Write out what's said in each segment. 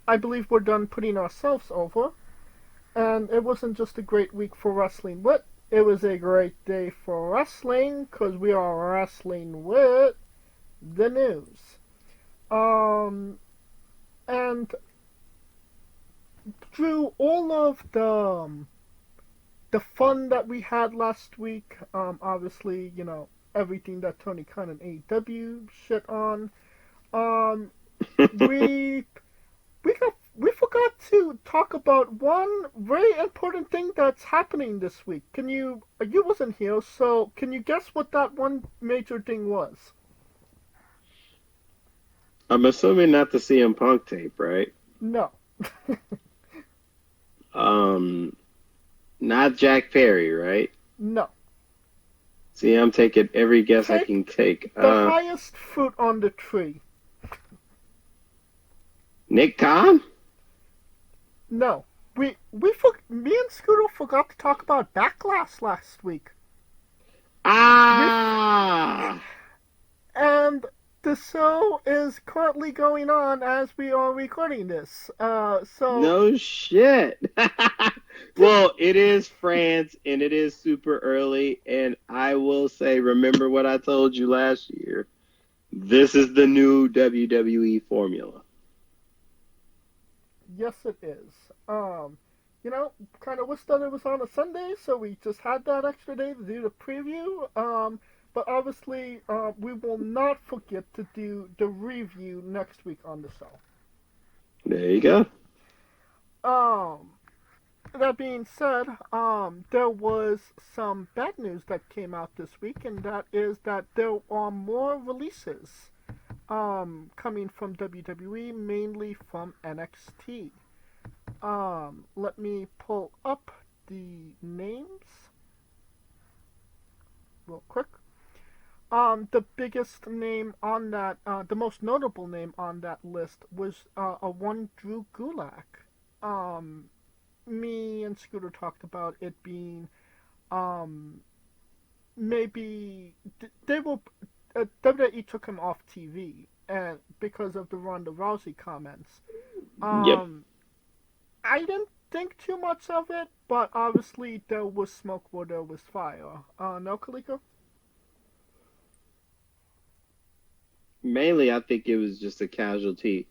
I believe we're done putting ourselves over. And it wasn't just a great week for wrestling with, it was a great day for wrestling because we are wrestling with the news. Um, and through all of the fun that we had last week, obviously, everything that Tony Khan and AEW shit on, um, we we forgot to talk about one very important thing that's happening this week. You wasn't here, so can you guess what that one major thing was? I'm assuming not the CM Punk tape, right? No, Um, Not Jack Perry, right? no. See, I'm taking every guess I Take can take. the highest fruit on the tree. Nick Khan? No, me and Scooter forgot to talk about Backlash last week. We Ah! and the show is currently going on as we are recording this. So No shit. did Well, it is France and it is super early, and I will say, remember what I told you last year. This is the new WWE formula. Yes, it is. Kind of wish that it was on a Sunday, so we just had that extra day to do the preview. But obviously, we will not forget to do the review next week on the show. There you go. Um, that being said, there was some bad news that came out this week, and that is that there are more releases, coming from WWE, mainly from NXT. Let me pull up the names real quick. The biggest name on that, the most notable name on that list was a one Drew Gulak. Um, Me and Scooter talked about it being, um, maybe they will. WWE took him off TV and because of the Ronda Rousey comments. Yep. Um, I didn't think too much of it, but obviously there was smoke where there was fire. No, Kaliko? Mainly, I think it was just a casualty.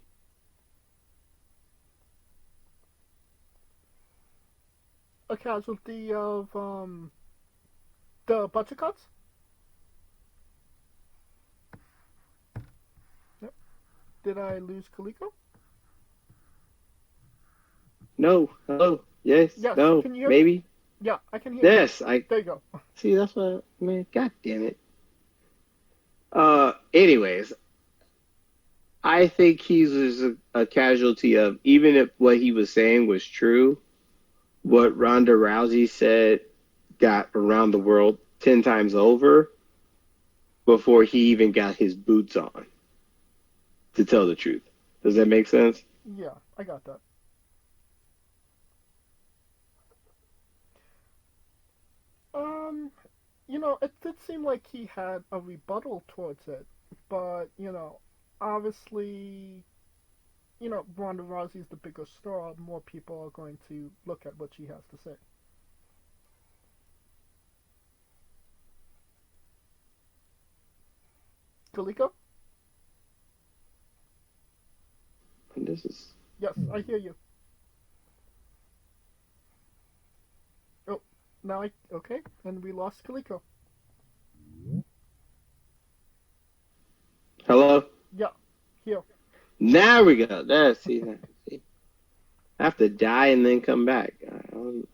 A casualty of the budget cuts. Yep. Did I lose Kaliko? No. Hello. Yes. Yes. No. Can you hear me? Maybe. Yeah, I can hear you. Yes. I There you go. see. That's what. Man. God damn it. Anyways, I think he's just a casualty of, even if what he was saying was true, what Ronda Rousey said got around the world 10 times over before he even got his boots on, to tell the truth. Does that make sense? Yeah, I got that. Um, it did seem like he had a rebuttal towards it, but obviously, Ronda Rousey's the bigger star. More people are going to look at what she has to say. Kaliko? And this is. Yes, I hear you. Oh, now I okay, and we lost Kaliko. Hello? Yeah, here. Now we go. There, see. I have to die and then come back. I don't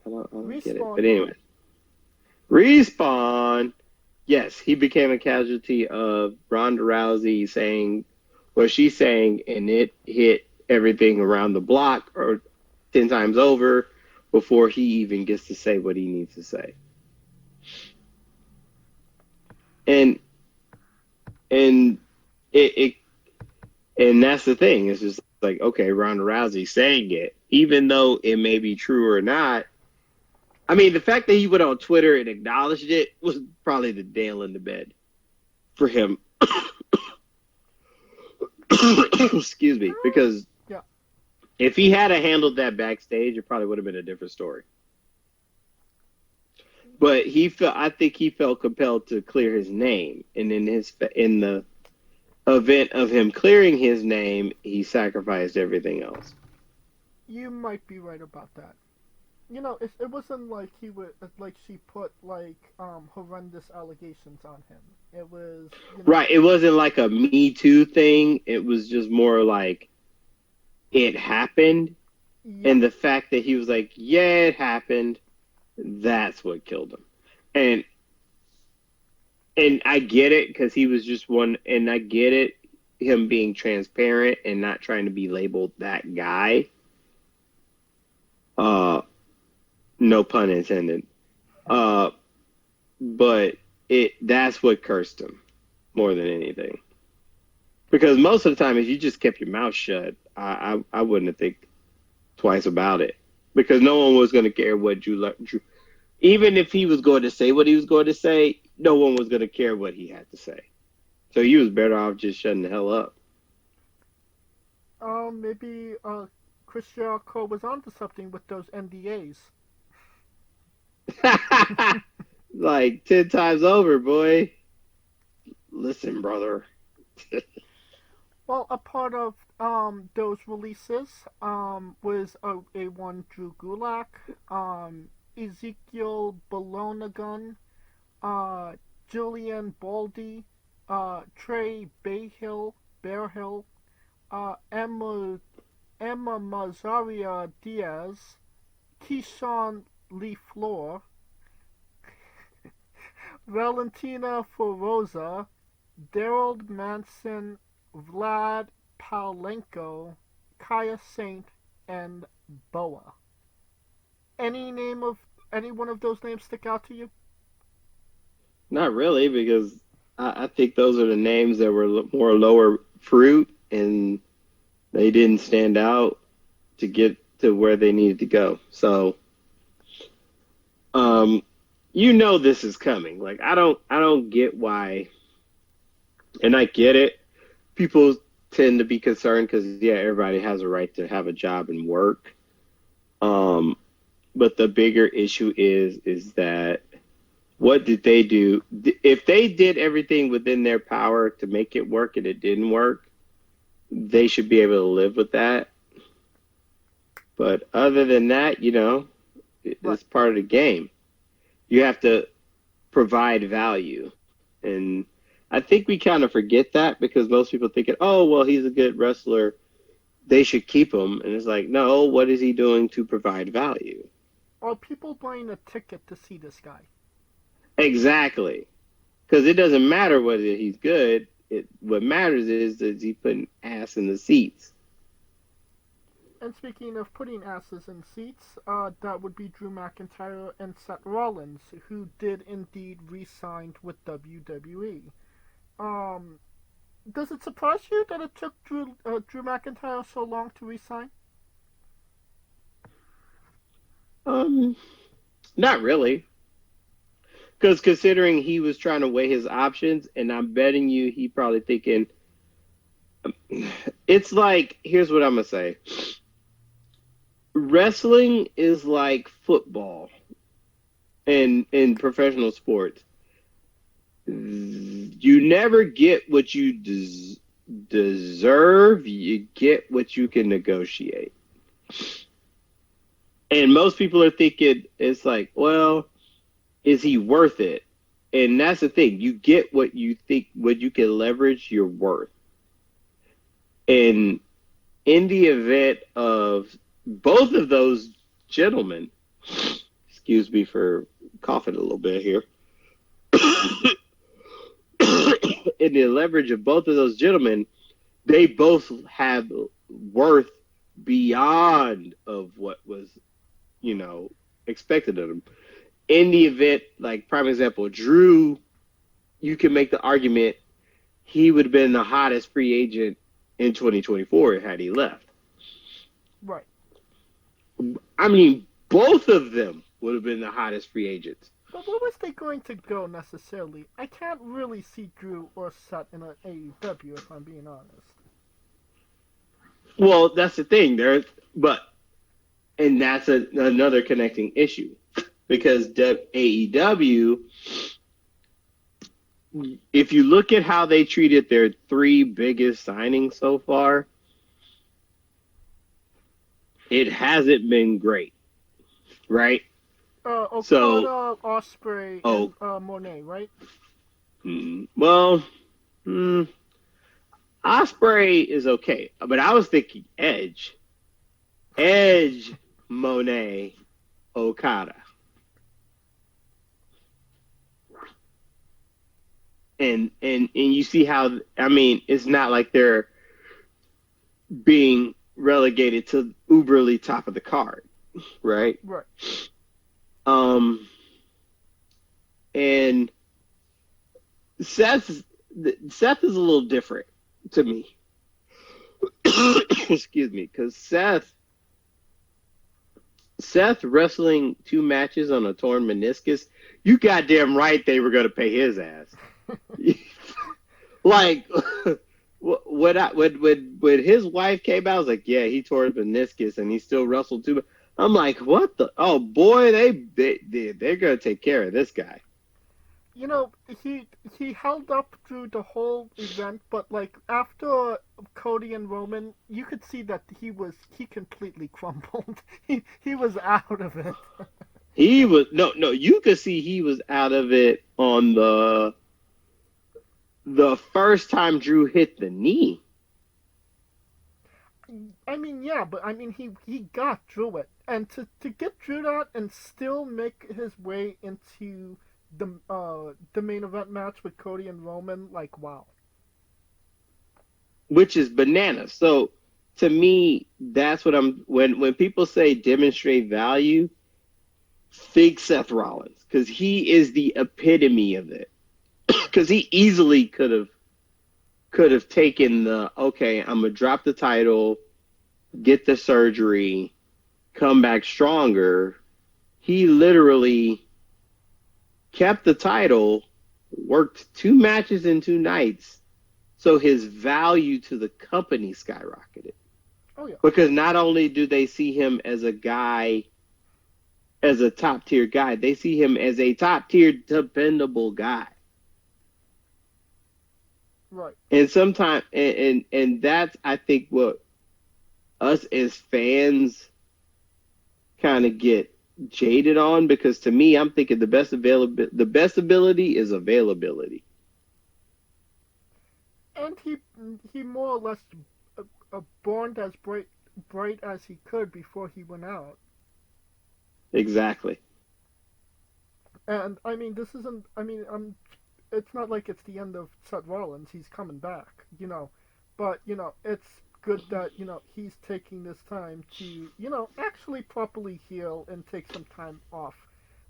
get it. Respawn. But anyway. Respawn. Yes, he became a casualty of Ronda Rousey saying what she's saying, and it hit everything around the block or 10 times over before he even gets to say what he needs to say. And and it and that's the thing. It's just like, okay, Ronda Rousey saying it, even though it may be true or not. I mean, the fact that he went on Twitter and acknowledged it was probably the nail in the bed for him. Excuse me, because Yeah. If he had handled that backstage, it probably would have been a different story. But I think he felt compelled to clear his name, and in the event of him clearing his name, he sacrificed everything else. You might be right about that. It wasn't like he would like she put like horrendous allegations on him. It was Right. It wasn't like a Me Too thing. It was just more like it happened, yeah. and the fact that he was like, "Yeah, it happened." That's what killed him. And I get it because he was just one, and I get it him being transparent and not trying to be labeled that guy. No pun intended. Uh, but that's what cursed him more than anything. Because most of the time, if you just kept your mouth shut, I wouldn't have think twice about it. Because no one was going to care what Drew. Even if he was going to say what he was going to say, no one was going to care what he had to say. So he was better off just shutting the hell up. Maybe Chris Jericho was onto something with those NDAs. Like 10 times over, boy. Listen, brother. Well, a part of those releases was a one Drew Gulak, Ezekiel Balonagun, uh, Julian Baldy, Trey Bearhill, Emma Mazaria Diaz, Keyshawn Lee Floor, Valentina Foroza, Daryl Manson, Vlad Paulenko, Kaya Saint, and Boa. Any one of those names stick out to you? Not really, because I think those are the names that were more lower fruit, and they didn't stand out to get to where they needed to go. So, this is coming. Like I don't get why, and I get it. People tend to be concerned because yeah, everybody has a right to have a job and work. But the bigger issue is that what did they do? If they did everything within their power to make it work and it didn't work, they should be able to live with that. But other than that, Right. it's part of the game. You have to provide value. And I think we kind of forget that because most people think, oh, well, he's a good wrestler. They should keep him. And it's like, no, what is he doing to provide value? Are people buying a ticket to see this guy? Exactly. Because it doesn't matter whether he's good. What matters is he putting ass in the seats. And speaking of putting asses in seats, that would be Drew McIntyre and Seth Rollins, who did indeed re-signed with WWE. Um, does it surprise you that it took Drew McIntyre so long to re-sign? Um, Not really. Because considering he was trying to weigh his options, and I'm betting you he probably thinking, it's like, here's what I'm going to say. Wrestling is like football in professional sports. You never get what you deserve. You get what you can negotiate. And most people are thinking, it's like, well, is he worth it? And that's the thing. You get what you think, what you can leverage your worth. And in the event of both of those gentlemen, excuse me for coughing a little bit here, in the leverage of both of those gentlemen, they both have worth beyond of what was, expected of them. In the event, like prime example, Drew, you can make the argument he would have been the hottest free agent in 2024 had he left. Right. I mean, both of them would have been the hottest free agents. But where was they going to go necessarily? I can't really see Drew or Seth in an AEW if I'm being honest. Well, that's the thing. And that's another connecting issue because AEW, if you look at how they treated their three biggest signings so far, it hasn't been great, right? Okada, So, Ospreay, oh, and Monet, right? well, Ospreay is okay, but I was thinking Edge, Monet, Okada. And you see how, I mean, it's not like they're being relegated to uberly top of the card, right? Right. And Seth is a little different to me. Excuse me, because Seth wrestling 2 matches on a torn meniscus, you goddamn right they were going to pay his ass. Like, when his wife came out, I was like, yeah, he tore his meniscus and he still wrestled 2. I'm like, what the? Oh boy, they're going to take care of this guy. You know, he held up through the whole event, but like after Cody and Roman, you could see that he completely crumbled. He was out of it. He was no, you could see he was out of it on the first time Drew hit the knee. I mean, yeah, but I mean, he got through it, and to get through that and still make his way into the main event match with Cody and Roman, like, wow. Which is bananas. So to me, that's what when people say demonstrate value, think Seth Rollins, because he is the epitome of it. Because he easily could have taken okay, I'm gonna drop the title, get the surgery, come back stronger. He literally kept the title, worked 2 matches in 2 nights, so his value to the company skyrocketed. Oh yeah. Because not only do they see him as a guy, as a top tier guy, they see him as a top tier dependable guy. Right. And sometimes, and that's, I think, what us as fans kind of get jaded on, because to me, I'm thinking the best ability is availability. And he more or less burned as bright as he could before he went out. Exactly. And I mean, this isn't. I mean, it's not like it's the end of Seth Rollins. He's coming back, you know. But it's good that he's taking this time to actually properly heal and take some time off,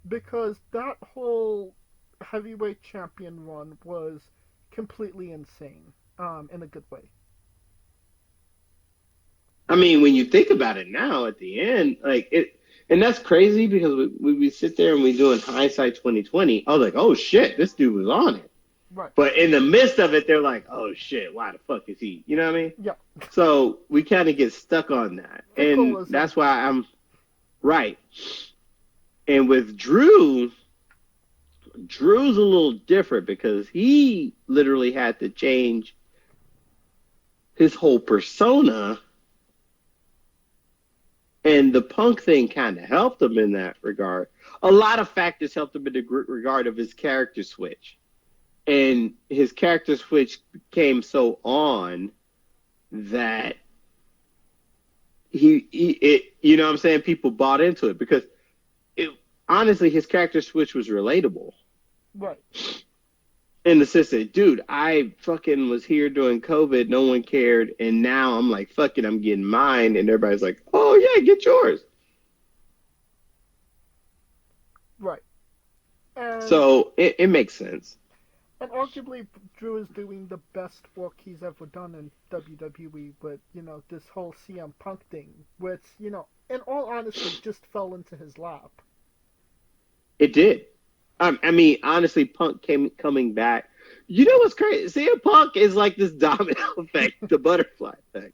because that whole heavyweight champion run was completely insane, in a good way. I mean, when you think about it now, at the end, like it, and that's crazy because we sit there and we do in hindsight 2020. I was like, oh shit, this dude was on it. Right. But in the midst of it, they're like, oh shit, why the fuck is he? You know what I mean? Yeah. So we kind of get stuck on that. And that's why I'm right. And with Drew's a little different because he literally had to change his whole persona. And the Punk thing kind of helped him in that regard. A lot of factors helped him in the regard of his character switch. And his character switch became so on that you know what I'm saying? People bought into it because honestly, his character switch was relatable. Right. In the sense that, dude, I fucking was here during COVID, no one cared, and now I'm like, fuck it, I'm getting mine, and everybody's like, oh yeah, get yours. Right. And so it makes sense. And arguably, Drew is doing the best work he's ever done in WWE with, this whole CM Punk thing, which, in all honesty, just fell into his lap. It did. I mean, honestly, Punk coming back. You know what's crazy? CM Punk is like this domino effect, the butterfly effect.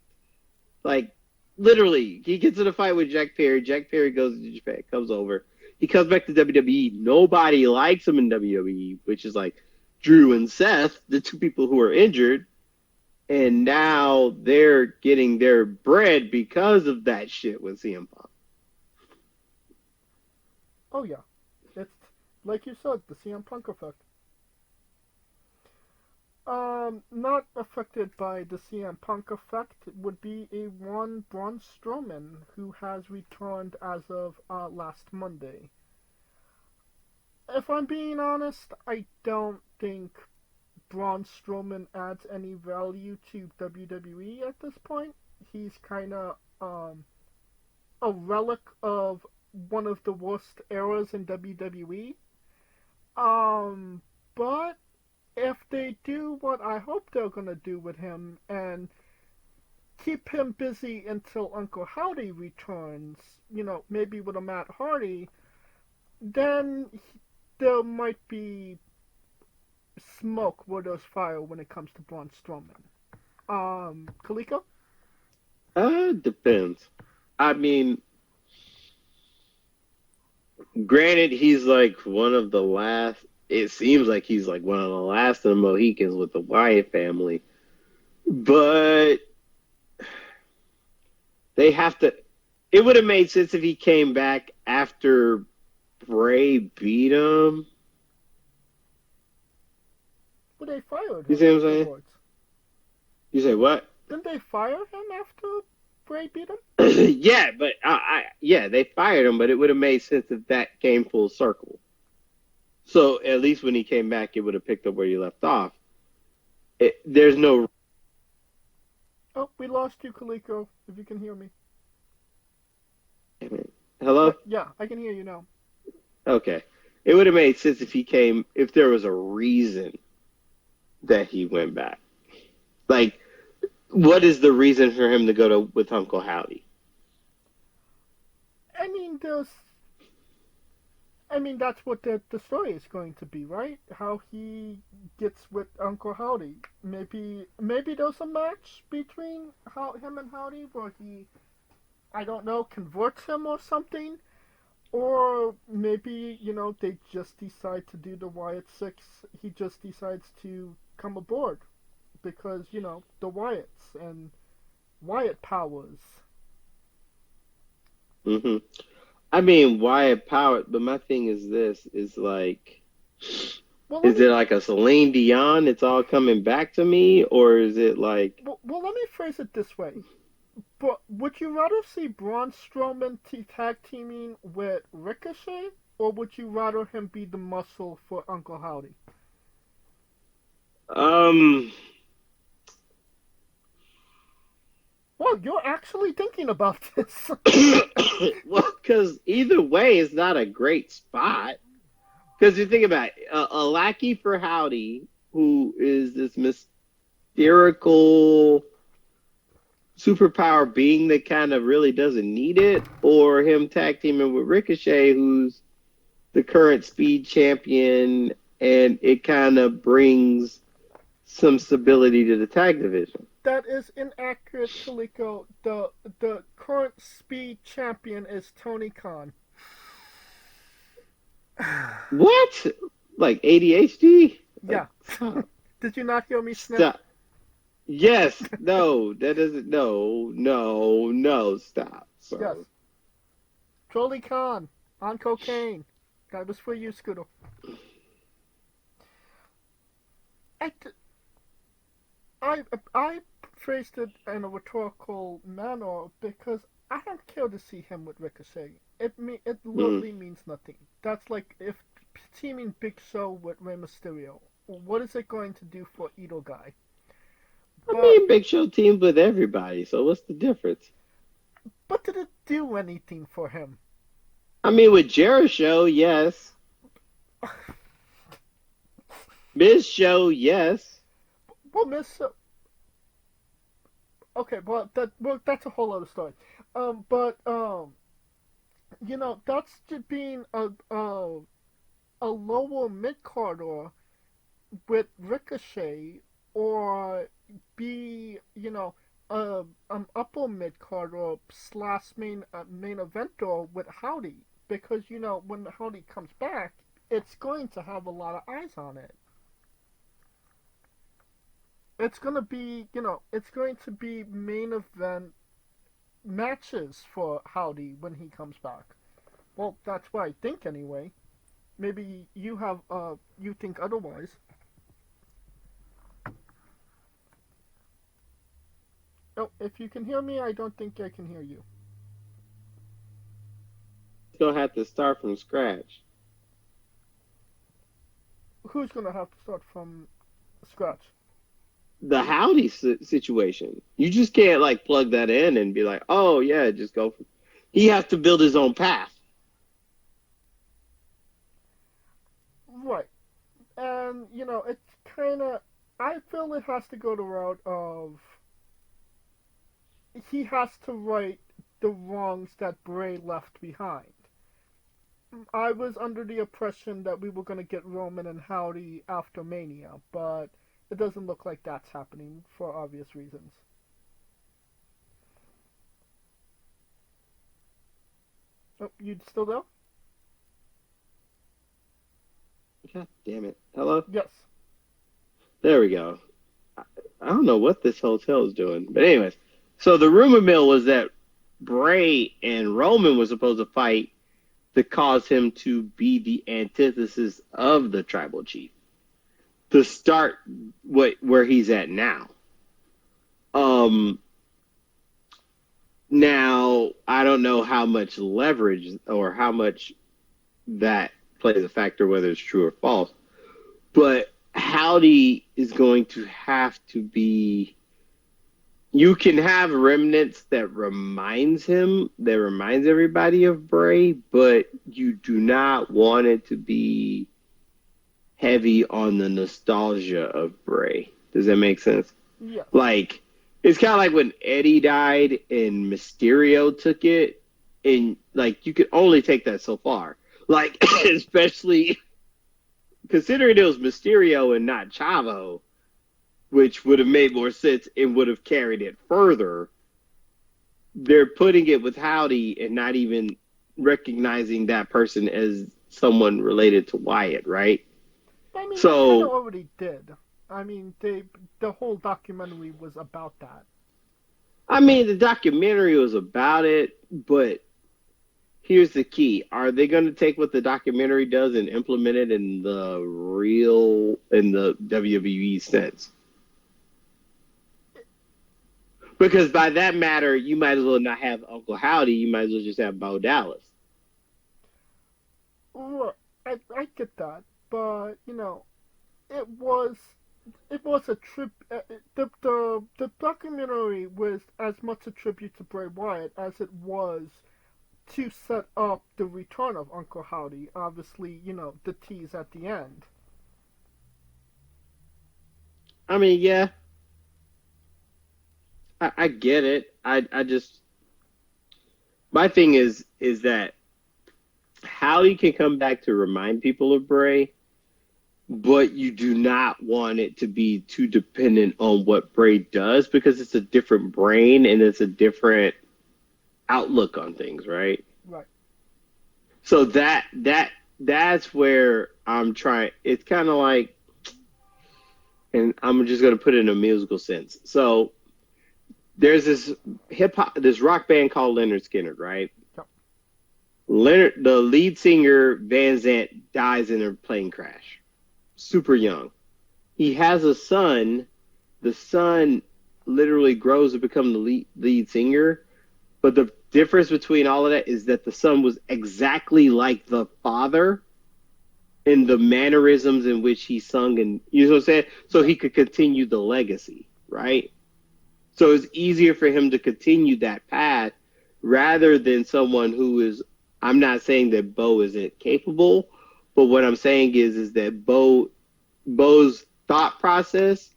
Like, literally, he gets in a fight with Jack Perry. Jack Perry goes to Japan, comes over. He comes back to WWE. Nobody likes him in WWE, which is like Drew and Seth, the two people who are injured. And now they're getting their bread because of that shit with CM Punk. Oh yeah, it's like you said, the CM Punk effect. Not affected by the CM Punk effect would be a one Braun Strowman who has returned as of last Monday. If I'm being honest, I don't think Braun Strowman adds any value to WWE at this point. He's kind of a relic of one of the worst eras in WWE. Um, but if they do what I hope they're gonna do with him and keep him busy until Uncle Howdy returns, maybe with a Matt Hardy, then there might be smoke where there's fire when it comes to Braun Strowman. Kaliko? Depends. I mean, granted, he's like one of the last. It seems like he's like one of the last of the Mohicans with the Wyatt family, but they have to. It would have made sense if he came back after Bray beat him. But they fired him. You see what I'm saying? afterwards. You say what? Didn't they fire him after Bray beat him? Yeah, but yeah, they fired him, but it would have made sense if that came full circle. So at least when he came back, it would have picked up where you left off. There's no. Oh, we lost you, Kaliko, if you can hear me. Hello? Yeah, I can hear you now. Okay. It would have made sense if there was a reason that he went back. Like, what is the reason for him to go with Uncle Howdy? I mean, that's what the story is going to be, right? How he gets with Uncle Howdy. Maybe there's a match between him and Howdy where he, I don't know, converts him or something. Or maybe, they just decide to do the Wyatt Six. He just decides to come aboard because, the Wyatts and Wyatt powers. Mm-hmm. I mean, Wyatt Power, but my thing is this, is like, is it like a Celine Dion, it's all coming back to me, or is it like... Well, let me phrase it this way. But would you rather see Braun Strowman tag teaming with Ricochet, or would you rather him be the muscle for Uncle Howdy? Well, you're actually thinking about this. Well, because either way is not a great spot. Because you think about it, a lackey for Howdy, who is this mystical superpower being that kind of really doesn't need it, or him tag teaming with Ricochet, who's the current speed champion, and it kind of brings some stability to the tag division. That is inaccurate, Kaliko. The current speed champion is Tony Khan. What? Like ADHD? Yeah. Did you not hear me sniff? Stop. Yes. No. That doesn't. No. Stop. Sorry. Yes. Tony Khan on cocaine. That was for you, Scooter. I phrased it in a rhetorical manner because I don't care to see him with Ricochet. It literally means nothing. That's like if teaming Big Show with Rey Mysterio. What is it going to do for Ito Guy? I mean, Big Show teams with everybody, so what's the difference? But did it do anything for him? I mean, with Jericho, yes. Miz Show, yes. Well, okay, well that's a whole other story. That's just being a lower mid carder with Ricochet, or be upper mid card or slash main eventer with Howdy, because when Howdy comes back, it's going to have a lot of eyes on it. It's going to be main event matches for Howdy when he comes back. Well, that's what I think anyway. Maybe you think otherwise. Oh, if you can hear me, I don't think I can hear you. Still have to start from scratch. Who's gonna have to start from scratch? The Howdy situation. You just can't like plug that in and be like, oh yeah, just go. He has to build his own path. Right. And, it's kind of. I feel it has to go the route of. He has to right the wrongs that Bray left behind. I was under the impression that we were going to get Roman and Howdy after Mania, but it doesn't look like that's happening for obvious reasons. Oh, you still there? God damn it. Hello? Yes. There we go. I don't know what this hotel is doing. But anyways, so the rumor mill was that Bray and Roman was supposed to fight to cause him to be the antithesis of the tribal chief. To start where he's at now. Now, I don't know how much leverage or how much that plays a factor, whether it's true or false. But Howdy is going to have to be. You can have remnants that reminds everybody of Bray, but you do not want it to be heavy on the nostalgia of Bray. Does that make sense? Yeah. Like, it's kind of like when Eddie died and Mysterio took it, and like you could only take that so far. Like, especially considering it was Mysterio and not Chavo, which would have made more sense and would have carried it further. They're putting it with Howdy and not even recognizing that person as someone related to Wyatt, right? I mean, they kind of already did. I mean, the whole documentary was about that. I mean, the documentary was about it, but here's the key. Are they going to take what the documentary does and implement it in the WWE sense? Because by that matter, you might as well not have Uncle Howdy. You might as well just have Bo Dallas. Look, I get that, but it was a trip. The documentary was as much a tribute to Bray Wyatt as it was to set up the return of Uncle Howdy. Obviously, the tease at the end. I mean, yeah, I get it. I just my thing is that Howdy can come back to remind people of Bray, but you do not want it to be too dependent on what Bray does because it's a different brain and it's a different outlook on things, right? Right. So that's where I'm trying. It's kind of like, and I'm just going to put it in a musical sense. So there's this this rock band called Leonard Skinner, right? Yep. The lead singer Van Zant dies in a plane crash, super young. He has a son. The son literally grows to become the lead singer, but the difference between all of that is that the son was exactly like the father in the mannerisms in which he sung, and you know what I'm saying? So he could continue the legacy, right? So it's easier for him to continue that path rather than someone who is. I'm not saying that Bo isn't capable, but what I'm saying is that Bo's thought process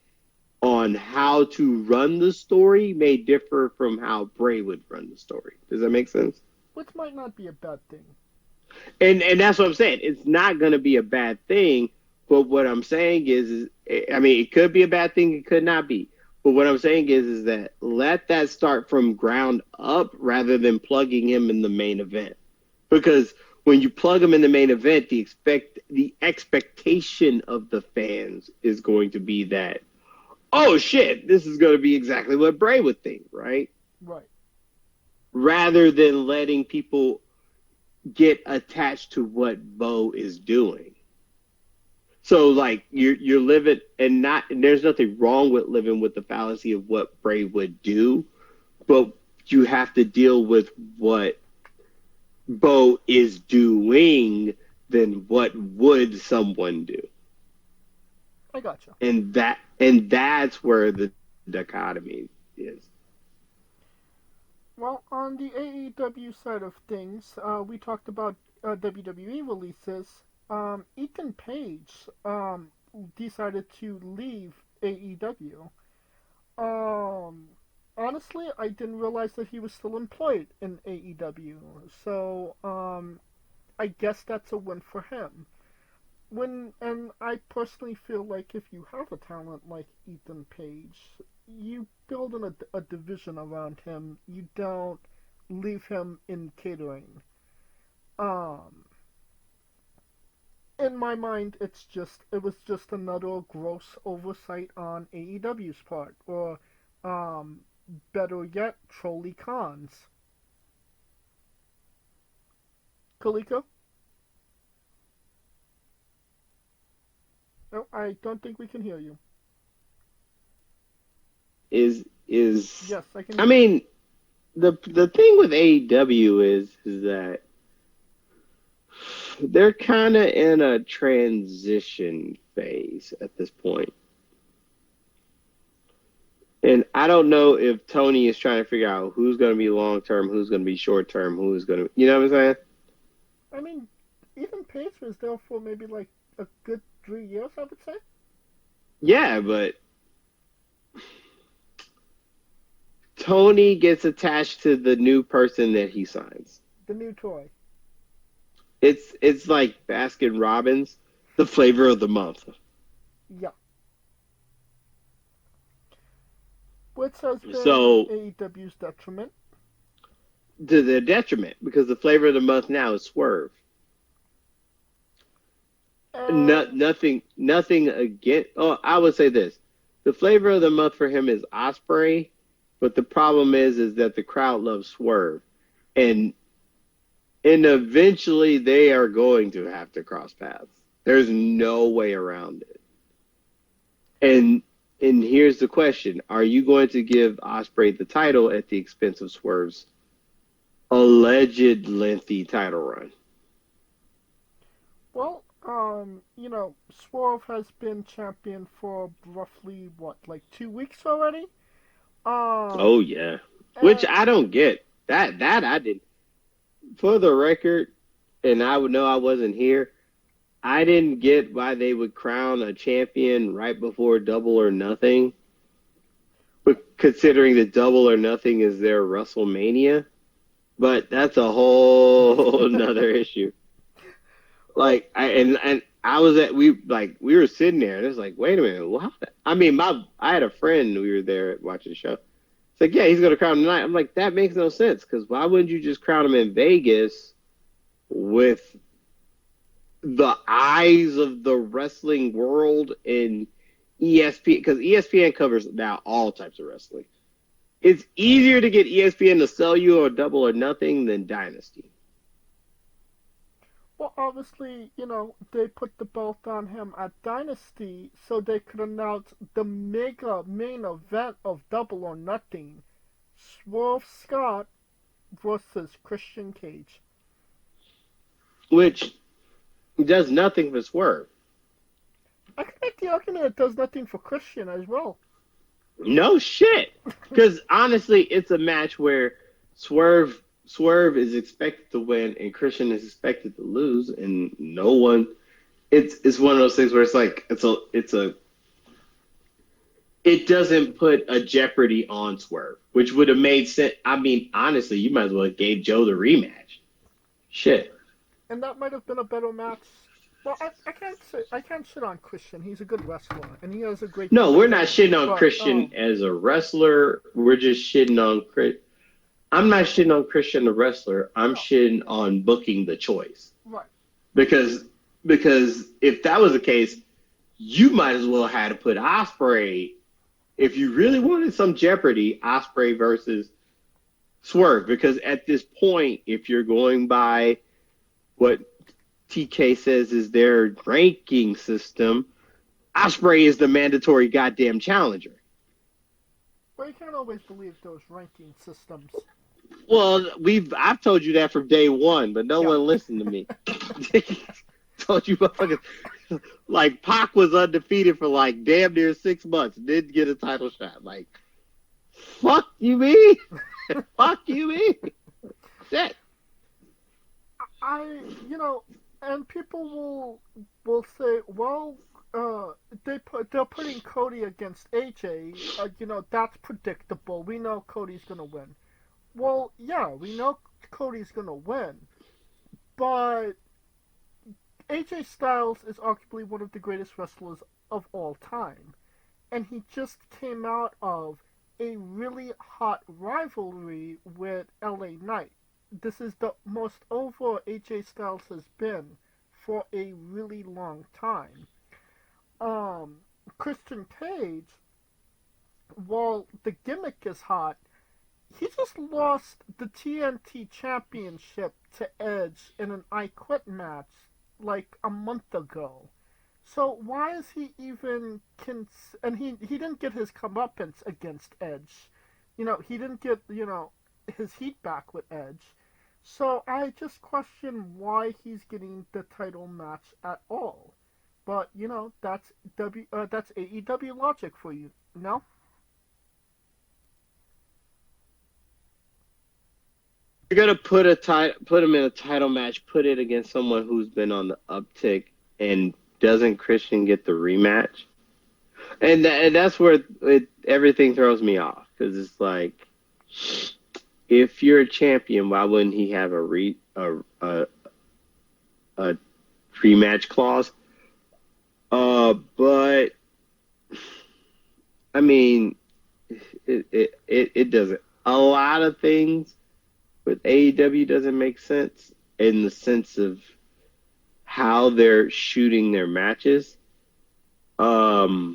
on how to run the story may differ from how Bray would run the story. Does that make sense? Which might not be a bad thing. And that's what I'm saying. It's not going to be a bad thing, but what I'm saying is I mean, it could be a bad thing, it could not be. But what I'm saying is that let that start from ground up rather than plugging him in the main event. Because when you plug him in the main event, the expectation of the fans is going to be that, oh shit, this is going to be exactly what Bray would think, right? Right. Rather than letting people get attached to what Bo is doing. So like you're living and there's nothing wrong with living with the fallacy of what Bray would do, but you have to deal with what Bo is doing than what would someone do. I gotcha. And that's where the dichotomy is. Well, on the AEW side of things, we talked about WWE releases. Ethan Page decided to leave AEW. Honestly, I didn't realize that he was still employed in AEW. So, I guess that's a win for him. And I personally feel like if you have a talent like Ethan Page, you build a division around him. You don't leave him in catering. Um, in my mind, it was just another gross oversight on AEW's part, or um, better yet, Trolley Khan's. Kaliko? No, I don't think we can hear you. Is Yes, I can I hear you. mean the thing with AEW is that they're kind of in a transition phase at this point. And I don't know if Tony is trying to figure out who's going to be long term, who's going to be short term, who's going to, you know what I'm saying? I mean, Ethan Page was there for maybe like a good 3 years, I would say. Yeah, but Tony gets attached to the new person that he signs. The new toy. It's like Baskin Robbins, the flavor of the month. Yeah. Which has been So AEW's detriment. to their detriment, because the flavor of the month now is Swerve. And Nothing again. Oh, I would say this: the flavor of the month for him is Osprey, but the problem is that the crowd loves Swerve, and eventually they are going to have to cross paths. There's no way around it. And here's the question: are you going to give Osprey the title at the expense of Swerve's alleged lengthy title run? well, Swerve has been champion for roughly what, like 2 weeks already. Oh Um, yeah, which and I don't get. That I didn't. For the record, and I would know I wasn't here. I didn't get why they would crown a champion right before Double or Nothing, but considering that Double or Nothing is their WrestleMania, but that's a whole another issue. well, Like and I was at we were sitting there and it's like, wait a minute, what? I mean, I had a friend, we were there watching the show. It's like, yeah, he's gonna crown tonight. I'm like, that makes no sense, because why wouldn't you just crown him in Vegas with the eyes of the wrestling world and ESPN, because ESPN covers now all types of wrestling. It's easier to get ESPN to sell you a Double or Nothing than Dynasty. well, obviously, they put the belt on him at Dynasty so they could announce the mega main event of Double or Nothing: Swerve Scott versus Christian Cage. Which does nothing for Swerve. I can make the argument it does nothing for Christian as well. No shit. Because honestly, it's a match where Swerve is expected to win and Christian is expected to lose, and no one. It's one of those things where it's like it doesn't put a jeopardy on Swerve, which would have made sense. I mean, honestly, you might as well have gave Joe the rematch. Shit. And that might have been a better match Well, I can't shit on Christian. He's a good wrestler and he has a great No, we're gimmick. not shitting on But Christian as a wrestler. We're just shitting on Chris. I'm not shitting on Christian the wrestler. I'm no, shitting on booking the choice right. because if that was the case, you might as well have to put Osprey if you really wanted some jeopardy. Osprey versus Swerve, because at this point, if you're going by what TK says is their ranking system, Osprey is the mandatory goddamn challenger. But you can't always believe those ranking systems. Well, I've told you that from day one, but no Yeah. one listened to me. Told you motherfuckers. Like Pac was undefeated for like damn near 6 months, didn't get a title shot. Like, fuck you mean? Fuck you mean? Shit. And people will say, well, they're putting Cody against AJ. That's predictable. We know Cody's gonna win. Well, yeah, we know Cody's gonna win, but AJ Styles is arguably one of the greatest wrestlers of all time, and he just came out of a really hot rivalry with LA Knight. This is the most over AJ Styles has been for a really long time. Christian Cage, while the gimmick is hot, he just lost the TNT Championship to Edge in an I Quit match like a month ago. So why is he even and he didn't get his comeuppance against Edge. He didn't get, his heat back with Edge. So I just question why he's getting the title match at all. But that's AEW logic for you, no? You're gonna put him in a title match, put it against someone who's been on the uptick, and doesn't Christian get the rematch? And that's where everything throws me off, because it's like, if you're a champion, why wouldn't he have a rematch clause? But I mean, it doesn't. A lot of things with AEW doesn't make sense in the sense of how they're shooting their matches. But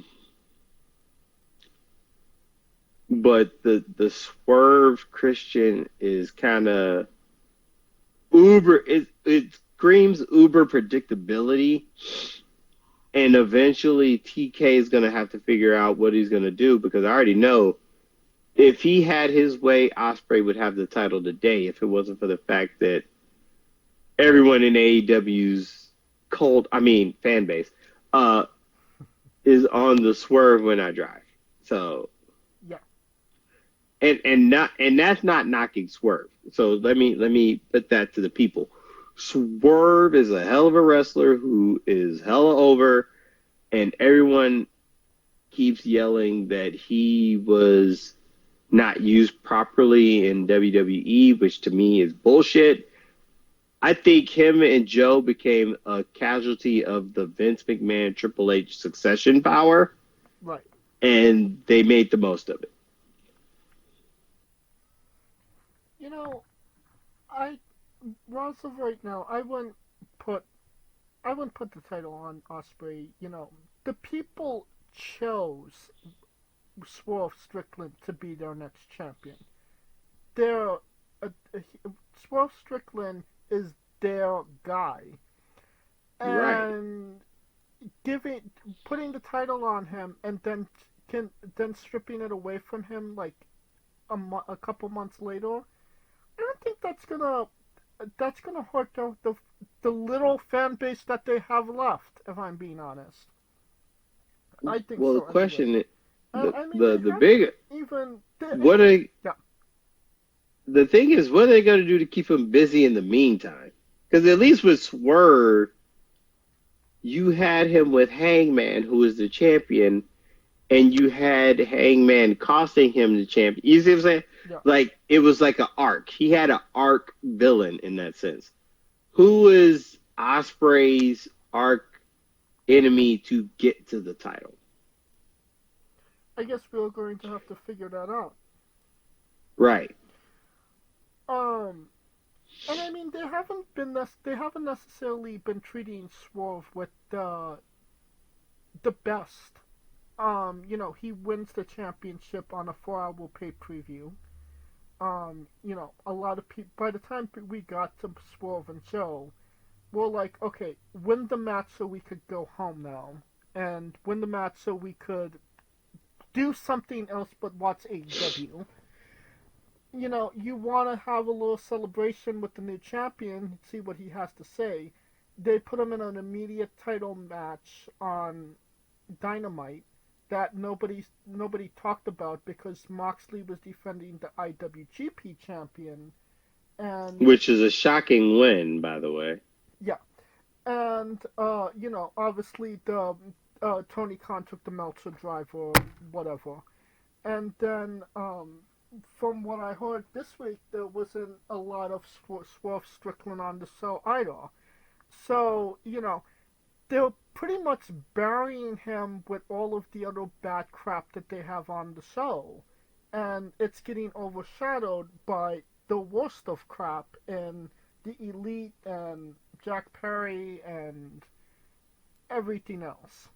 the Swerve Christian is kind of uber. It screams uber predictability, and eventually TK is gonna have to figure out what he's gonna do, because I already know if he had his way, Osprey would have the title today if it wasn't for the fact that everyone in AEW's fan base, is on the Swerve When I Drive. So yeah, and that's not knocking Swerve. So let me put that to the people. Swerve is a hell of a wrestler who is hella over, and everyone keeps yelling that he was not used properly in WWE, which to me is bullshit. I think him and Joe became a casualty of the Vince McMahon Triple H succession power, right. and they made the most of it. I as of right now, put I wouldn't put the title on Osprey. The people chose Swerve Strickland to be their next champion. Their Swerve Strickland is their guy, Right. and putting the title on him and then stripping it away from him like a couple months later. I don't think that's gonna hurt the little fan base that they have left. If I'm being honest, I think Well, so. the question Anyway. is, the I mean, the they the haven't big even. what are Yeah, the thing is, what are they going to do to keep him busy in the meantime? Because at least with Swerve, you had him with Hangman, who was the champion, and you had Hangman costing him the champion. You see what I'm saying? yeah. Like, it was like an arc. He had an arc villain in that sense. Who is Osprey's arc enemy to get to the title. I guess we're going to have to figure that out. Right. And I mean, they haven't necessarily been treating Swerve with the best. He wins the championship on a 4-hour pay-per-view. A lot of people, by the time we got to Swerve and Joe, we're like, okay, win the match so we could go home now, and win the match so we could do something else but watch AEW. You want to have a little celebration with the new champion, see what he has to say. They put him in an immediate title match on Dynamite that nobody talked about because Moxley was defending the IWGP champion, and which is a shocking win, by the way. Yeah, and obviously the Tony Khan took the Meltzer drive or whatever, and then from what I heard this week, there wasn't a lot of Swerve Strickland on the show either. So, they're pretty much burying him with all of the other bad crap that they have on the show. And it's getting overshadowed by the worst of crap in the Elite and Jack Perry and everything else.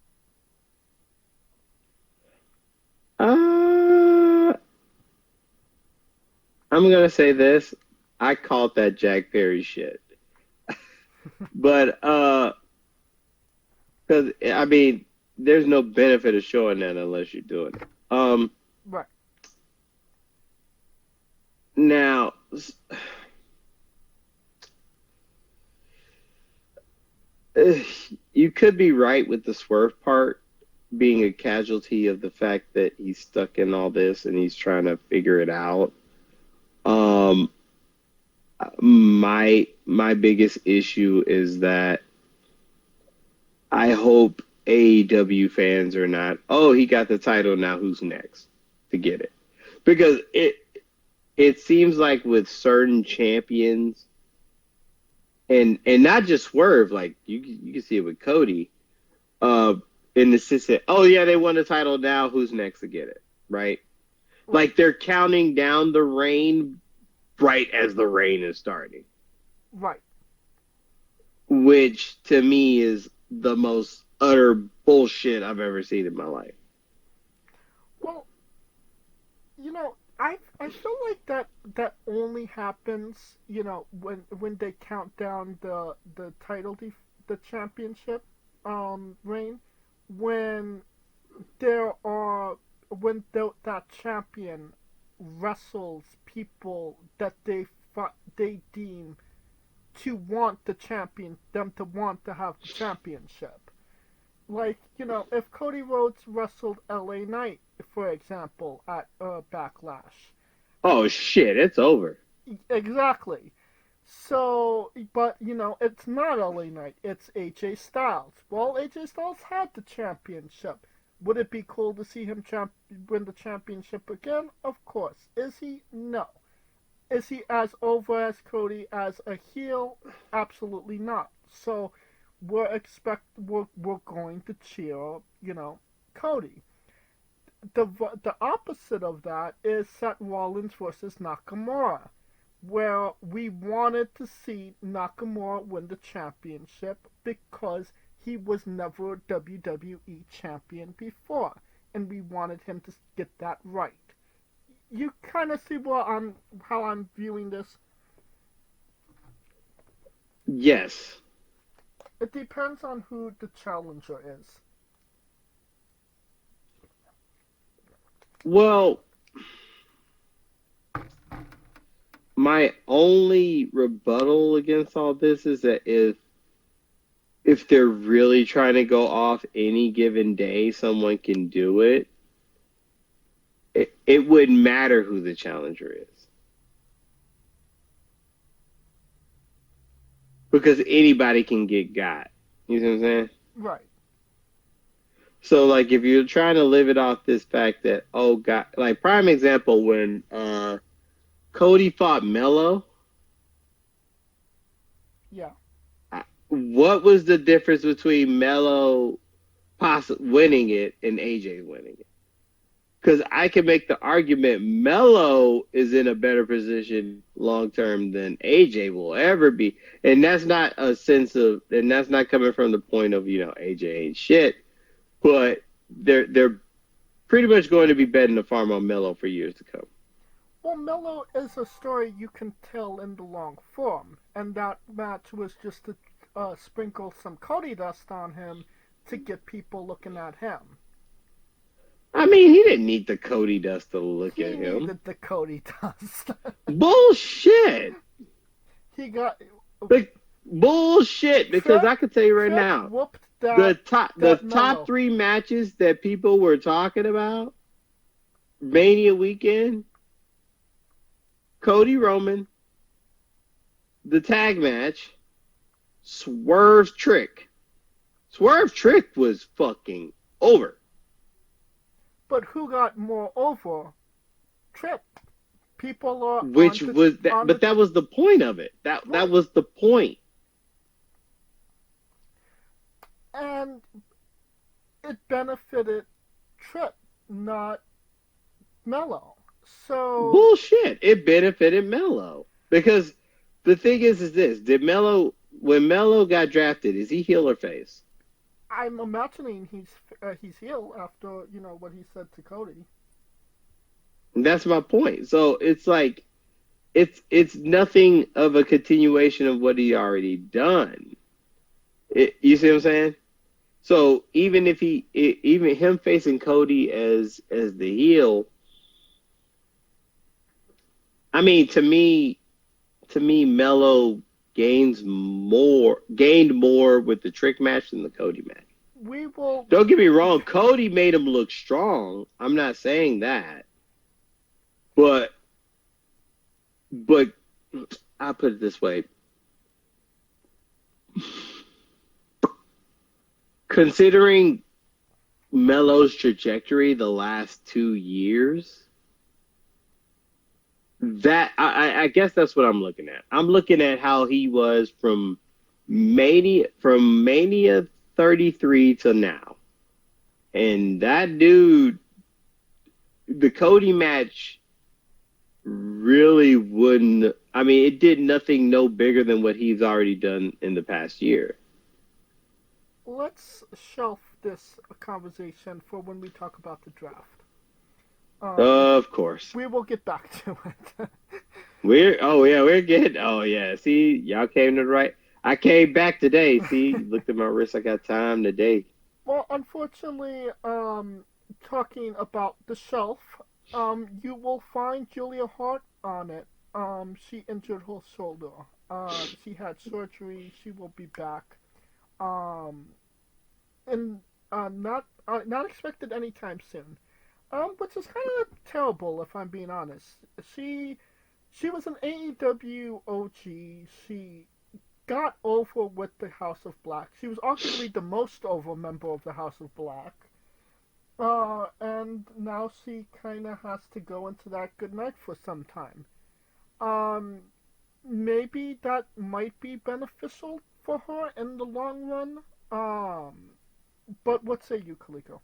I'm gonna say this. I called that Jack Perry shit. But because I mean, there's no benefit of showing that unless you're doing it. Right. Now, you could be right with the Swerve part being a casualty of the fact that he's stuck in all this and he's trying to figure it out. My biggest issue is that I hope AEW fans are not, oh, he got the title, now who's next to get it? Because it seems like with certain champions, and not just Swerve, like you can see it with Cody, in the sense that, oh yeah, they won the title, now who's next to get it, right? Like they're counting down the reign right as the reign is starting. Right. Which to me is the most utter bullshit I've ever seen in my life. Well, I feel like that only happens, when they count down the title the championship reign, when that champion wrestles people that they deem to want them to want to have the championship. Like, if Cody Rhodes wrestled LA Knight, for example, at Backlash. Oh shit, it's over. Exactly. So, but, it's not LA Knight, it's AJ Styles. Well, AJ Styles had the championship. Would it be cool to see him win the championship again? Of course. Is he? No. Is he as over as Cody as a heel? Absolutely not. So we're going to cheer, Cody. The opposite of that is Seth Rollins versus Nakamura, where we wanted to see Nakamura win the championship because he was never a WWE champion before, and we wanted him to get that right. You kind of see how I'm viewing this? Yes. It depends on who the challenger is. Well, my only rebuttal against all this is that if they're really trying to go off any given day, someone can do it. It wouldn't matter who the challenger is. Because anybody can get got. You see what I'm saying? Right. So, like, if you're trying to live it off this fact that, oh, God, like, prime example, when Cody fought Mello. Yeah. what was the difference between Melo winning it and AJ winning it? Because I can make the argument Melo is in a better position long term than AJ will ever be, and that's not a sense of, and that's not coming from the point of AJ ain't shit, but they're pretty much going to be betting the farm on Melo for years to come. Well, Melo is a story you can tell in the long form, and that match was just to sprinkle some Cody dust on him to get people looking at him. I mean, he didn't need the Cody dust to look at him. He needed the Cody dust. Bullshit. He got bullshit, because I can tell you right now, the top 3 matches that people were talking about Mania weekend: Cody Roman, the tag match, Swerve Trick. Swerve Trick was fucking over. But who got more over? Trick. People are. Which was that? But that was the point of it. That was the point. And it benefited Trick, not Melo. So bullshit. It benefited Melo, because the thing is this: when Melo got drafted, is he heel or face? I'm imagining he's heel after what he said to Cody. That's my point. So it's like it's nothing of a continuation of what he already done. You see what I'm saying? So even him facing Cody as the heel, I mean, to me, Melo gained more with the Trick match than the Cody match. Don't get me wrong, Cody made him look strong. I'm not saying that. But I'll put it this way. Considering Melo's trajectory the last 2 years, that I guess that's what I'm looking at. I'm looking at how he was from Mania 33 to now. And that dude, the Cody match really wouldn't, I mean, it did nothing no bigger than what he's already done in the past year. Let's shelf this conversation for when we talk about the draft. Of course. We will get back to it. We're getting, see, y'all came to the right. I came back today, see, looked at my wrist, I got time today. Well, unfortunately, talking about the shelf, you will find Julia Hart on it. She injured her shoulder. She had surgery. She will be back. And not expected anytime soon. Which is kind of terrible, if I'm being honest. She was an AEW OG. She got over with the House of Black. She was arguably the most over member of the House of Black. And now she kind of has to go into that good night for some time. Maybe that might be beneficial for her in the long run. But what say you, Kaliko?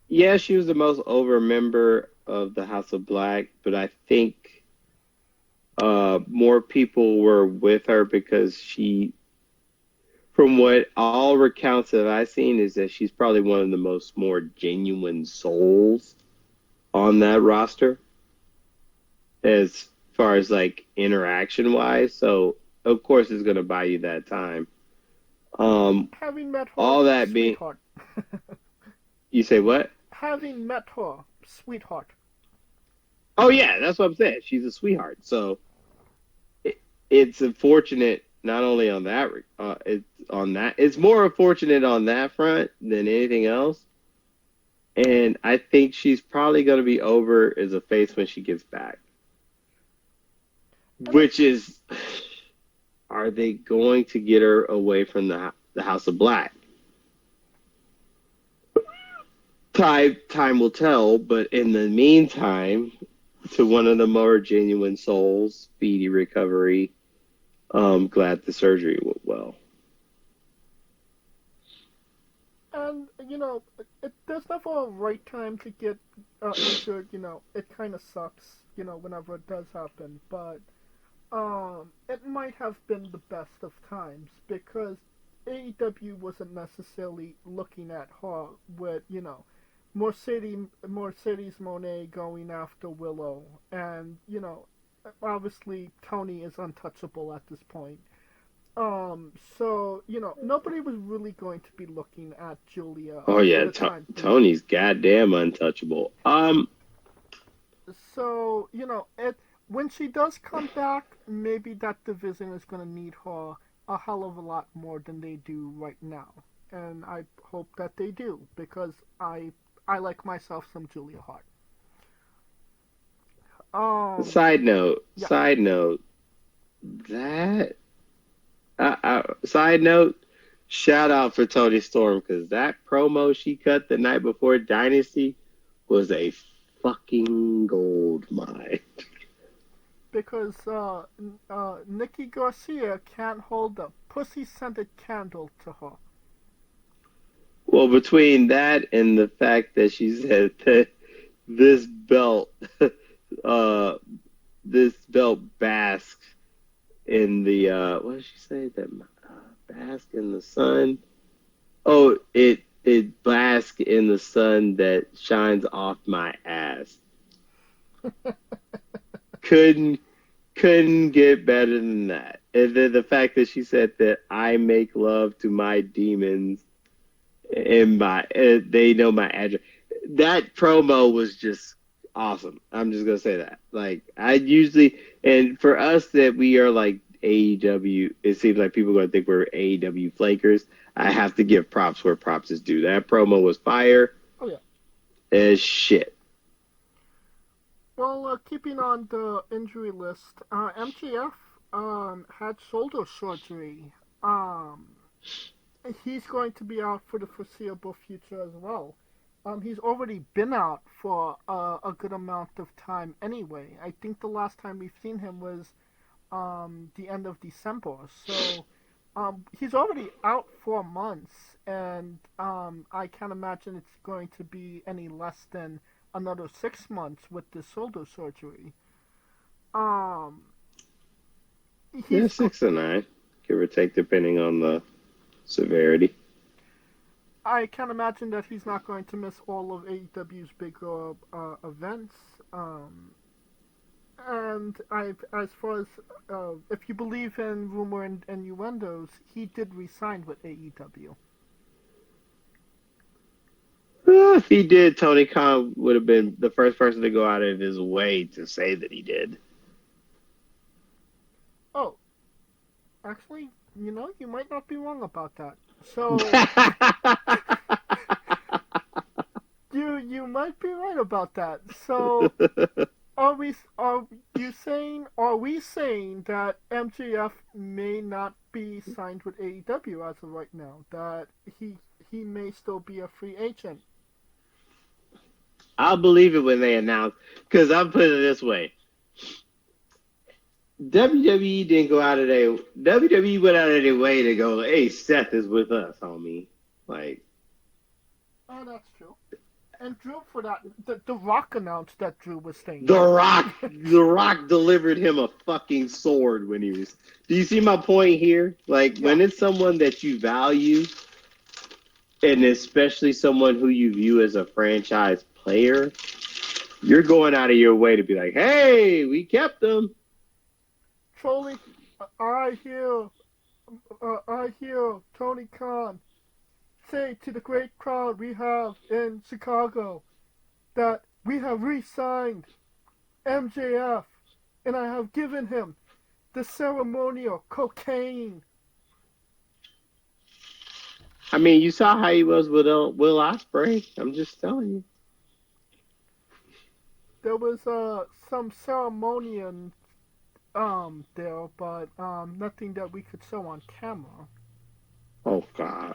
Yeah, she was the most over member of the House of Black, but I think more people were with her because from what all recounts that I've seen, is that she's probably one of the more genuine souls on that roster as far as like interaction wise. So of course it's going to buy you that time. Having met her, all that sweetheart. You say what? Having met her, sweetheart. Oh yeah, that's what I'm saying. She's a sweetheart. So it's unfortunate not only on that. It's more unfortunate on that front than anything else. And I think she's probably going to be over as a face when she gets back. Which is, are they going to get her away from the House of Black? Time will tell, but in the meantime, to one of the more genuine souls, speedy recovery. Glad the surgery went well. And there's never a right time to get injured. It kind of sucks. Whenever it does happen, but it might have been the best of times because AEW wasn't necessarily looking at her with Mercedes Moné going after Willow, and obviously Tony is untouchable at this point. So nobody was really going to be looking at Julia Oh for yeah, the time being. Tony's goddamn untouchable. So it when she does come back, maybe that division is going to need her a hell of a lot more than they do right now, and I hope that they do because I like myself some Julia Hart. Um, Side note. yeah, Side note. That. Side note. Shout out for Tony Storm because that promo she cut the night before Dynasty was a fucking gold mine. because Nikki Garcia can't hold a pussy-scented candle to her. Well, between that and the fact that she said that this belt, uh, this belt basks in the what did she say? That bask in the sun. Oh, it basks in the sun that shines off my ass. Couldn't couldn't get better than that. And then the fact that she said that I make love to my demons and they know my address. That promo was just awesome. I'm just gonna say that. Like I usually, and for us that we are like AEW, it seems like people are gonna think we're AEW flakers. I have to give props where props is due. That promo was fire Oh yeah. as shit. Well, keeping on the injury list, MJF had shoulder surgery. Um, he's going to be out for the foreseeable future as well. He's already been out for a good amount of time anyway. I think the last time we've seen him was the end of December. So he's already out for months, and I can't imagine it's going to be any less than another 6 months with the shoulder surgery. Um, Yeah, he's go- 6 to 9, give or take, depending on the severity. I can't imagine that he's not going to miss all of AEW's bigger events. And as far as if you believe in rumor and innuendos, he did resign with AEW. If he did, Tony Khan would have been the first person to go out of his way to say that he did. Oh, actually, you might not be wrong about that. So you might be right about that. So are we saying that MJF may not be signed with AEW as of right now? That he may still be a free agent? I'll believe it when they announce, because I'm putting it this way. WWE didn't go out of their WWE went out of their way to go, hey, Seth is with us, homie. Like, Oh, that's true. And Drew for that, the Rock announced that Drew was staying. The Rock delivered him a fucking sword when he was. Do you see my point here? Like, Yeah. when it's someone that you value, and especially someone who you view as a franchise player, you're going out of your way to be like, hey, we kept them. Trolley, I hear Tony Khan say to the great crowd we have in Chicago that we have re-signed MJF, and I have given him the ceremonial cocaine. I mean, you saw how he was with Will Ospreay. I'm just telling you. There was some ceremonial there, but nothing that we could show on camera. Oh God.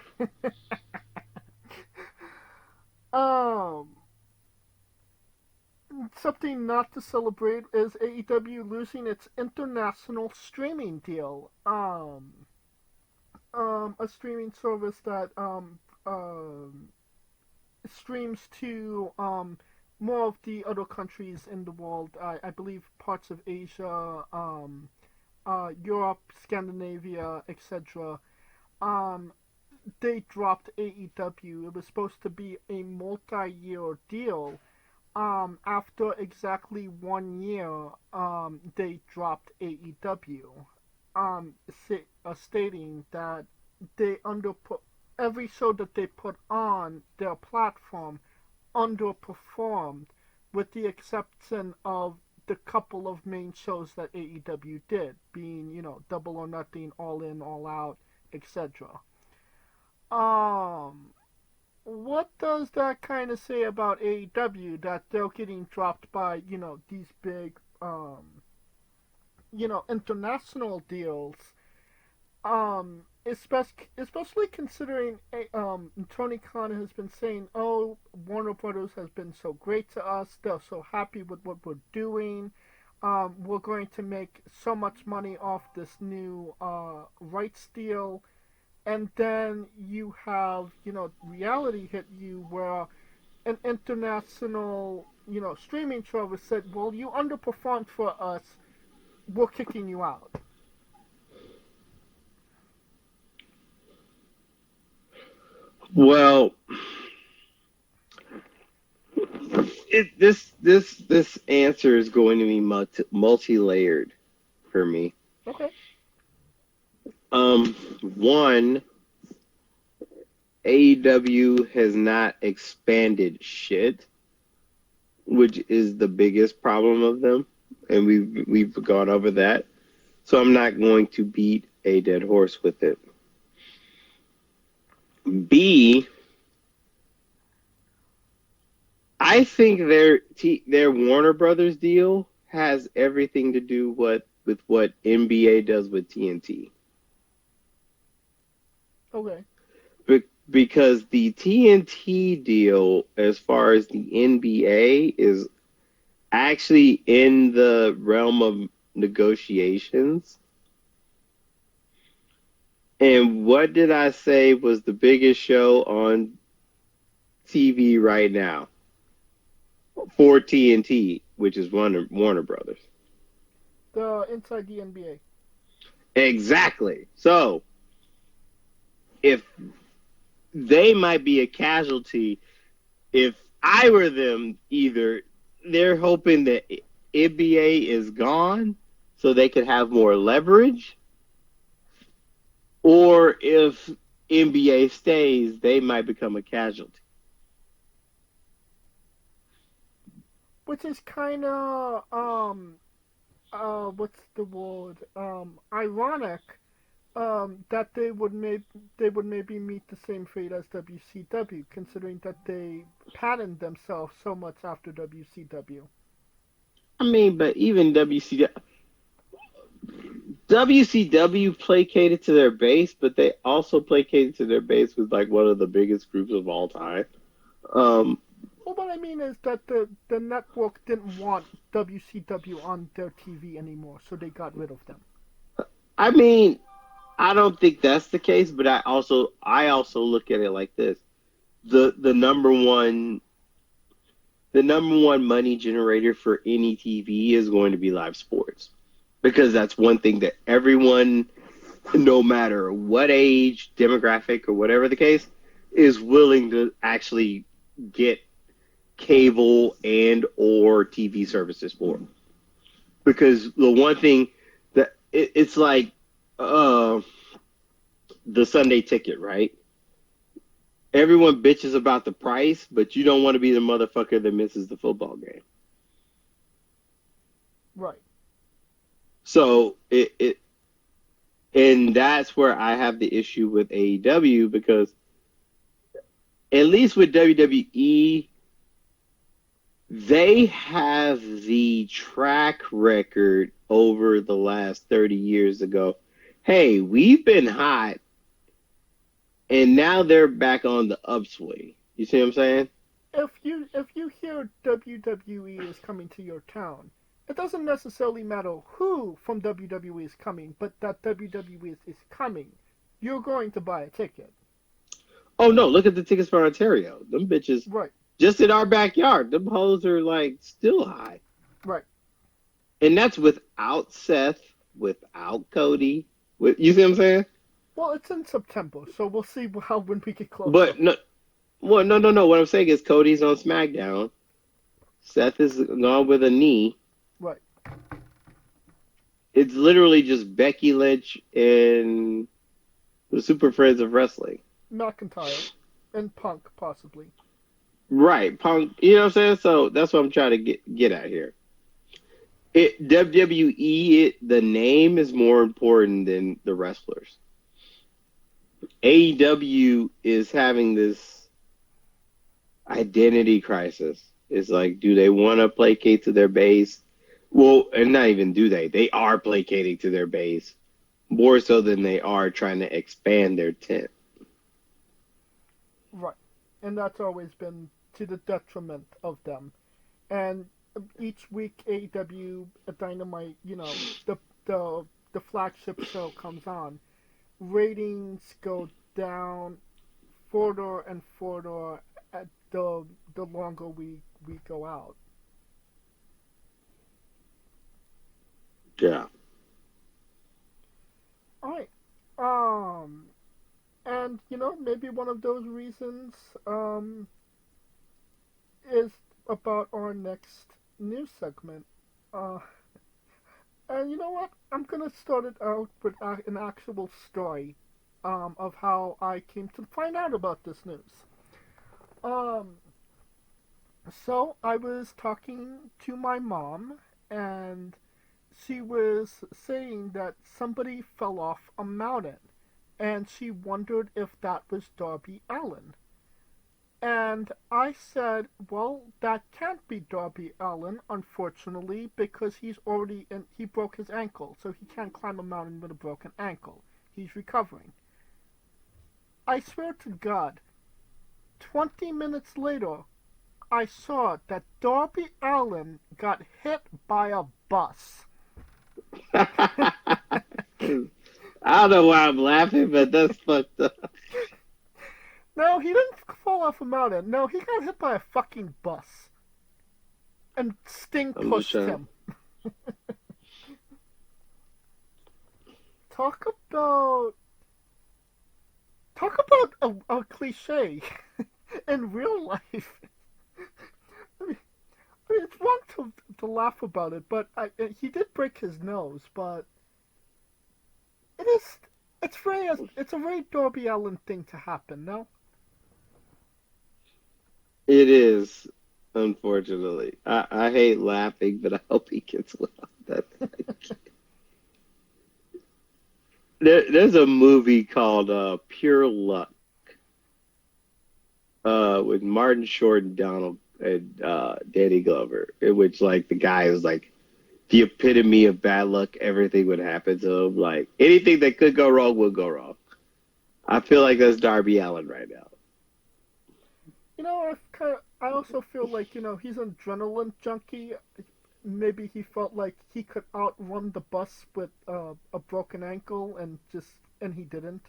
um something not to celebrate is AEW losing its international streaming deal. A streaming service that streams to more of the other countries in the world. I believe parts of Asia, Europe, Scandinavia, etc. Um, they dropped AEW. It was supposed to be a multi-year deal. After exactly 1 year, they dropped AEW. Stating that they every show that they put on their platform underperformed, with the exception of the couple of main shows that AEW did, being Double or Nothing, All In, All Out, etc. Um, what does that kind of say about AEW that they're getting dropped by these big international deals? Especially considering Tony Khan has been saying, "Oh, Warner Brothers has been so great to us. They're so happy with what we're doing. We're going to make so much money off this new rights deal." And then you have reality hit you where an international streaming service said, "Well, you underperformed for us. We're kicking you out." Well, this answer is going to be multi-layered for me. Okay. One, AEW has not expanded shit, which is the biggest problem of them, and we've gone over that. So I'm not going to beat a dead horse with it. B, I think their Warner Brothers deal has everything to do with what NBA does with TNT. Okay. Because the TNT deal, as far as the NBA, is actually in the realm of negotiations. And what did I say was the biggest show on TV right now for TNT, which is Warner Brothers? The Inside the NBA. Exactly. So, if they might be a casualty, if I were them, either they're hoping that NBA is gone so they could have more leverage, or if NBA stays, they might become a casualty. Which is kind of what's the word? Ironic. That they would maybe meet the same fate as WCW, considering that they patterned themselves so much after WCW. I mean, but even WCW placated to their base, but they also placated to their base with like one of the biggest groups of all time. Well, what I mean is that the network didn't want WCW on their TV anymore, so they got rid of them. I mean, I don't think that's the case, but I also look at it like this: the number one money generator for any TV is going to be live sports, because that's one thing that everyone, no matter what age, demographic, or whatever the case, is willing to actually get cable and or TV services for. Because the one thing that it's like the Sunday ticket, right? Everyone bitches about the price, but you don't want to be the motherfucker that misses the football game. Right. So and that's where I have the issue with AEW, because at least with WWE, they have the track record over the last 30 years ago. Hey, we've been hot, and now they're back on the upswing. You see what I'm saying? if you hear WWE is coming to your town, it doesn't necessarily matter who from WWE is coming, but that WWE is coming. You're going to buy a ticket. Oh no, look at the tickets for Ontario. Them bitches Right, just in our backyard. Them hoes are like still high. right. And that's without Seth, without Cody. You see what I'm saying? Well, it's in September, so we'll see how when we get closer. But no, well, no. What I'm saying is Cody's on SmackDown. Seth is gone with a knee. Right. It's literally just Becky Lynch and the Super Friends of Wrestling. McIntyre and Punk possibly. Right, Punk. You know what I'm saying? So that's what I'm trying to get at here. WWE, the name is more important than the wrestlers. AEW is having this identity crisis. It's like, do they want to placate to their base? Well, and not even do they. They are placating to their base more so than they are trying to expand their tent. Right. And that's always been to the detriment of them. And each week AEW Dynamite, the flagship show comes on, ratings go down further and further at the longer we go out. Yeah. All right. And maybe one of those reasons is about our next news segment. And you know what? I'm gonna start it out with an actual story of how I came to find out about this news. Um, so I was talking to my mom, and she was saying that somebody fell off a mountain, and she wondered if that was Darby Allin. And I said, well, that can't be Darby Allin, unfortunately, because he broke his ankle, so he can't climb a mountain with a broken ankle. He's recovering. I swear to God, 20 minutes later, I saw that Darby Allin got hit by a bus. I don't know why I'm laughing, but that's fucked up. No, he didn't fall off a mountain. No, he got hit by a fucking bus. And Sting pushed him. Talk about a cliche in real life. I mean, it's wrong to laugh about it, but he did break his nose. But it's a very Darby Allin thing to happen. No. It is, unfortunately. I hate laughing, but I hope he gets well. There's a movie called Pure Luck with Martin Short and Donald and Danny Glover, in which like the guy is like the epitome of bad luck. Everything would happen to him. Like anything that could go wrong will go wrong. I feel like that's Darby Allin right now. I also feel like, he's an adrenaline junkie. Maybe he felt like he could outrun the bus with a broken ankle and he didn't.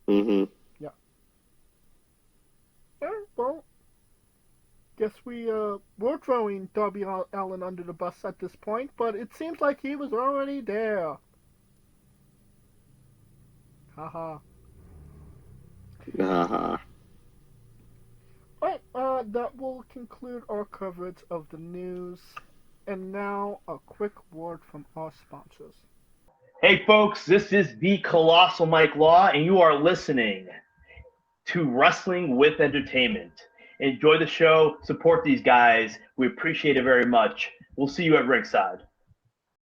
Mm-hmm. Yeah. Yeah, well, guess we're throwing Darby Allin under the bus at this point, but it seems like he was already there. Haha. Haha. Alright, that will conclude our coverage of the news. And now, a quick word from our sponsors. Hey folks, this is the Colossal Mike Law, and you are listening to Wrestling with Entertainment. Enjoy the show, support these guys. We appreciate it very much. We'll see you at ringside.